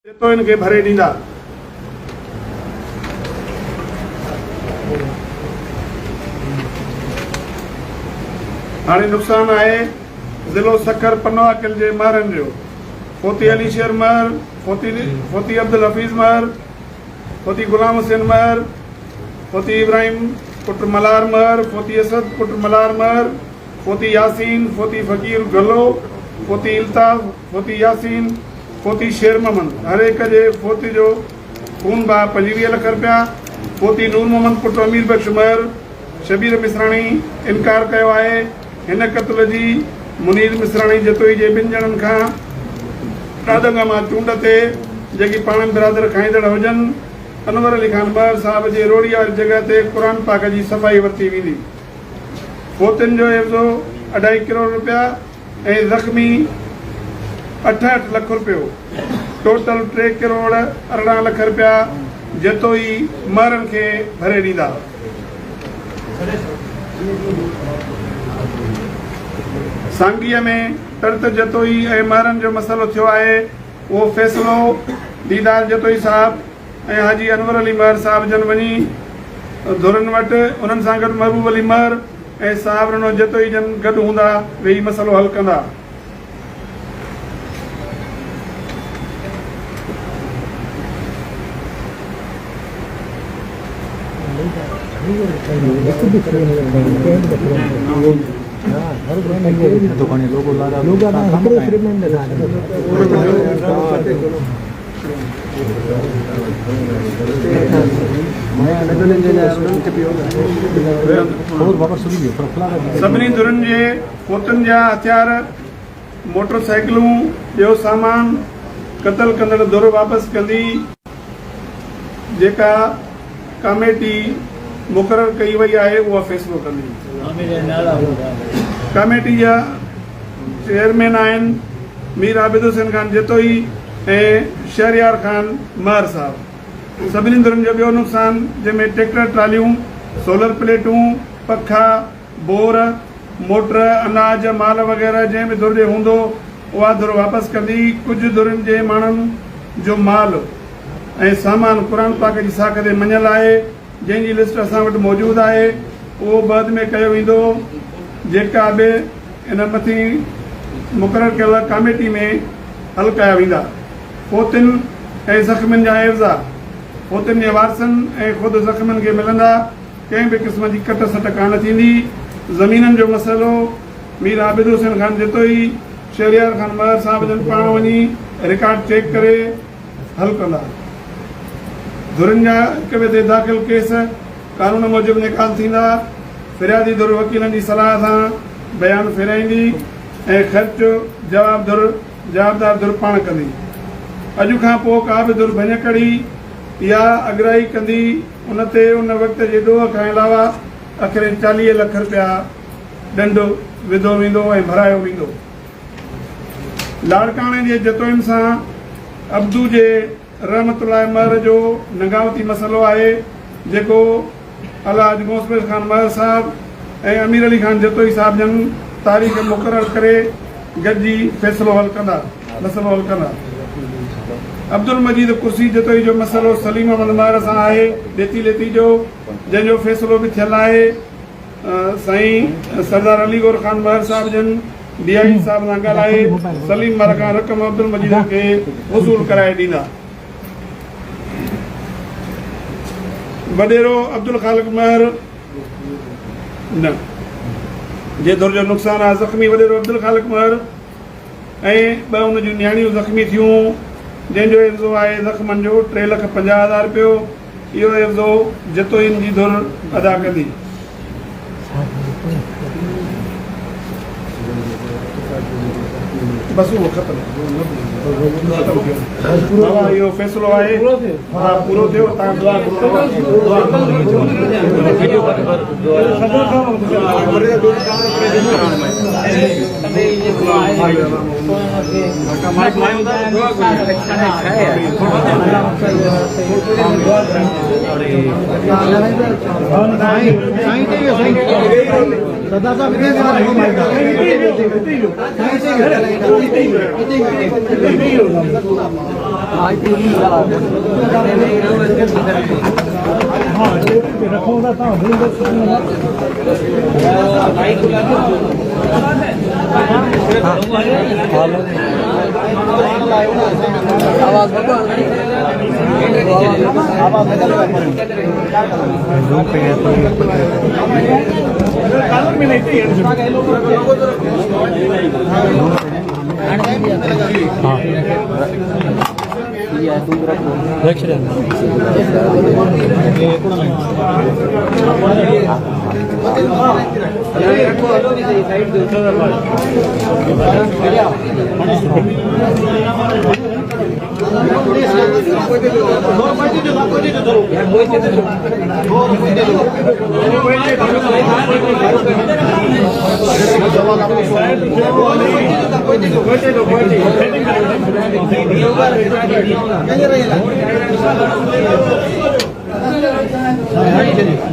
तो इनके भरे ॾींदा। हाणे नुक़सानु आहे ज़िलो सखर पनवा किल जे महरनि जो। फोती अली शेर महर, फोती अब्दुल हफ़ीज़ महर, फोती गुलाम हुसैन महर, फोती इब्राहिम पुट मलार महर, फोती असद पुट मलार महर, फोती यासीन, फोती फ़कीर गलो, फोती इल्ताफ़, फोती यासीन, फोती शेर मोहम्मद। हर एक जे फोती जो खून बा 25 लख रुपया। फोती नूर मोहम्मद पुट अमीर बख्श महर, शबीर मिसराणी इनकार कयो आहे हिन क़त्ल जी मुनीर मिसराणी जतोई जे 2 ॼणनि खां ॾाॾंग मां चूंड ते जेकी पाण बिरादर खाईंदड़ हुजनि। अनवर अली खान महर साहिब जे रोड़ी वारी जॻह ते क़ुर पाक जी सफ़ाई वरिती वेंदी। फोतियुनि जो एवज़ो 2.5 करोड़ रुपया ऐं ज़ख़्मी 68 लख रुपयो। टोटल 3 करोड़ 18 लख रुपया जतोई महरनि खे भरे ॾींदा। सांगीअ में तर्त जतोई ऐं महरनि जो मसइलो थियो आहे, उहो फ़ैसिलो दीदार जतोई साहिब ऐं हाजी अनवर अली महर साहिब जन वञी धुरनि वटि उन्हनि सां गॾु महबूब अली महर ऐं साहिबरनो जतोई जन गॾु हूंदा, वेही मसइलो हल कंदा। सभिनी धुरनि जे फोतुनि जा हथियार, मोटरसाइकिलूं, ॿियो सामान क़त्ल कंदड़ धुर वापसि कंदी। जेका कमेटी मुक़ररु कई वई आहे उहा फ़ैसिलो कंदी। कमेटी जा चेयरमैन आहिनि मीर आबिद हुसैन खान जतोई ऐं शहरयार खान महर साहिब। सभिनी धुरनि जो ॿियो नुक़सानु जंहिंमें ट्रैक्टर ट्रालियूं, सोलर प्लेटूं, पखा, बोर, मोटर, अनाज, माल वग़ैरह जंहिं बि धुर जो हूंदो उहा धुर वापसि कंदी। कुझु धुरनि जे माण्हुनि जो माल ऐं सामान क़ुर पाक जी साख ते मञियलु आहे, जंहिंजी लिस्ट असां वटि मौजूदु आहे, उहो बाद में कयो वेंदो। जेका बि इन मथी मुक़ररु कयल कमेटी में हल कया वेंदा। फोतियुनि ऐं ज़ख़्मियुनि जा एवज़ा फोतियुनि जे वारसनि ऐं ख़ुदि ज़ख़्मियुनि खे मिलंदा। कंहिं बि क़िस्म जी कट सट कान थींदी। ज़मीननि जो मसइलो मीर आबिद हुसैन खान जतोई, शहरयार खान महर साहिब जन पाण वञी रिकॉर्ड चेक करे हल कंदा। धुरनि जा हिक ॿिए ते दाख़िल केस कानून मूजिबि निकाल थींदा। फ़िरियादी धुर वकीलनि जी सलाह सां बयानु फेराईंदी ऐं ख़र्च जवाबदार धुर पाण कंदी। अॼु खां पोइ का बि धुर भञकड़ी या अगराई कंदी, उन ते उन वक़्त जे ॾोह खां अलावा आख़िर 40 लख रुपया ॾंढ विधो वेंदो ऐं भरायो वेंदो। लाड़काणे जे जतोइनि सां अब्दू जे रहमतुल्लाह महर जो नगावती मसइलो आहे, जेको अलहाज मोसबिर खान महर साहिब ऐं अमीर अली खान जतोई साहिब जन तारीख़ मुक़ररु करे गॾिजी फ़ैसिलो हल कंदा, मसइलो हल कंदा। अब्दुल मजीद कुर्सी जतोई जो मसइलो सलीम अहमद महर सां आहे, ॾेती लेती जो, जंहिंजो फ़ैसिलो बि थियलु आहे। साईं सरदार अली गौर खान महर साहिब जन DI साहिब सां ॻाल्हाए सलीम महर खां रक़म अब्दुल मजीद खे वसूल कराए ॾींदा। वॾेरो अब्दुल ख़ालिक महर न जे धुर जो नुक़सानु आहे। ज़ख़्मी वॾेरो अब्दुल ख़ालिक महर ऐं 2 उन जूं नियाणियूं ज़ख़्मी थियूं, जंहिंजो एवज़ो आहे ज़ख़्मनि जो 3,50,000 रुपयो। इहो एवज़ो जतोइनि जी धुर अदा कंदी। बस उहो ख़तमु इहो फ़ैसिलो आहे। हा पूरो थियो।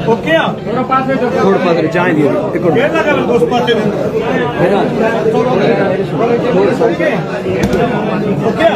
ओके थोड़ा पास चाय दिए एक और केरला का दोस्त पास ओके